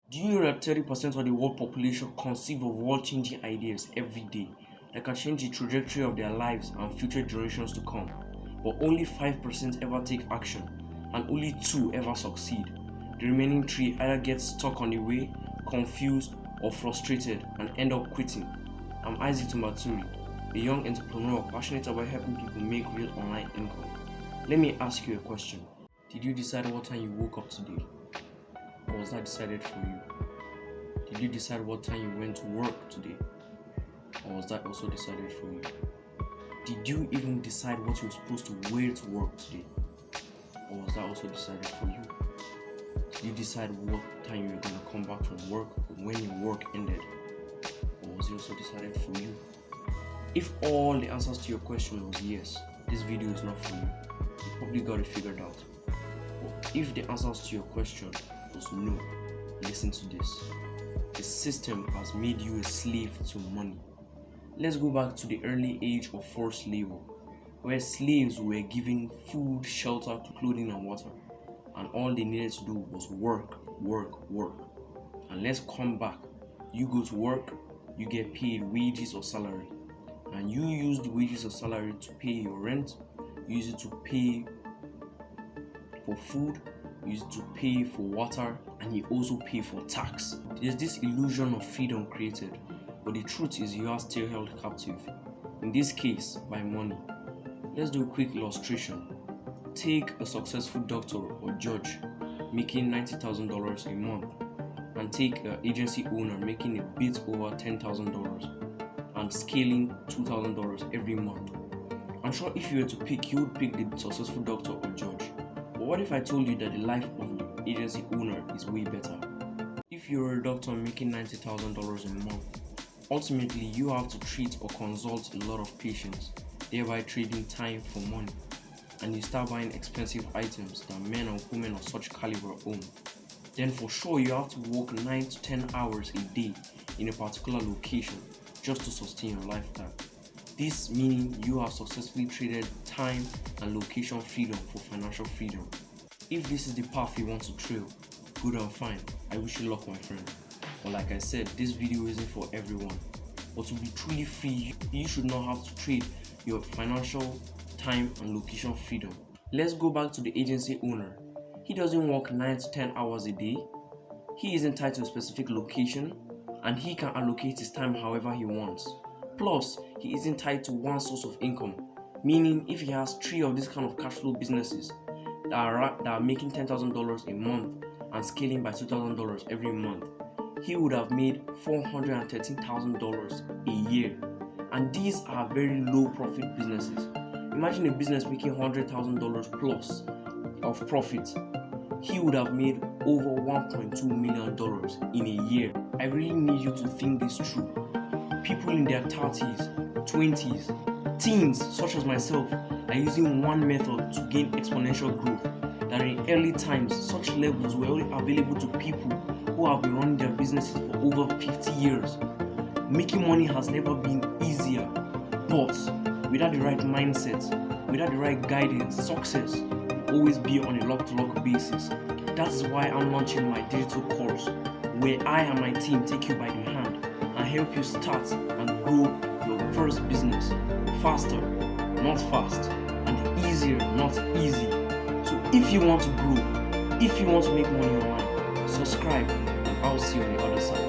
Do you know that 30% of the world population conceive of world-changing ideas every day that can change the trajectory of their lives and future generations to come? But only 5% ever take action and only 2 ever succeed. The remaining 3 either get stuck on the way, confused or frustrated and end up quitting. I'm Tumbaturi, a young entrepreneur passionate about helping people make real online income. Let me ask you a question. Did you decide what time you woke up today? Or was that decided for you? Did you decide what time you went to work today? Or was that also decided for you? Did you even decide what you were supposed to wear to work today? Or was that also decided for you? Did you decide what time you were going to come back from work or when your work ended? Or was it also decided for you? If all the answers to your question was yes, this video is not for you. You probably got it figured out. But if the answers to your question was no, listen to this. The system has made you a slave to money. Let's go back to the early age of forced labor, where slaves were given food, shelter, clothing, and water, and all they needed to do was work, work, work. And let's come back. You go to work, you get paid wages or salary, and you use the wages or salary to pay your rent, use it to pay for food, use it to pay for water, and you also pay for tax. There's this illusion of freedom created, but the truth is you are still held captive, in this case by money. Let's do a quick illustration. Take a successful doctor or judge making $90,000 a month, and take an agency owner making a bit over $10,000 and scaling $2,000 every month. I'm sure if you were to pick, you would pick the successful doctor or judge. But what if I told you that the life of the agency owner is way better? If you're a doctor making $90,000 a month, ultimately you have to treat or consult a lot of patients, thereby trading time for money, and you start buying expensive items that men and women of such caliber own. Then for sure you have to work 9 to 10 hours a day in a particular location just to sustain your lifestyle. This meaning you have successfully traded time and location freedom for financial freedom. If this is the path you want to trail, good and fine. I wish you luck, my friend. But like I said, this video isn't for everyone. But to be truly free, you should not have to trade your financial, time and location freedom. Let's go back to the agency owner. He doesn't work 9 to 10 hours a day. He isn't tied to a specific location, and he can allocate his time however he wants. Plus, he isn't tied to one source of income, meaning if he has 3 of these kind of cash flow businesses that are making $10,000 a month and scaling by $2,000 every month, he would have made $413,000 a year. And these are very low profit businesses. Imagine a business making $100,000 plus of profit. He would have made over $1.2 million in a year. I really need you to think this through. People in their 30s, 20s, teens such as myself are using one method to gain exponential growth that in early times such levels were only available to people who have been running their businesses for over 50 years. Making money has never been easier, but without the right mindset, without the right guidance, success will always be on a lock-to-lock basis. That is why I'm launching my digital course, where I and my team take you by the hand and help you start and grow your first business faster, not fast, and easier, not easy. So if you want to grow, if you want to make money online, subscribe and I'll see you on the other side.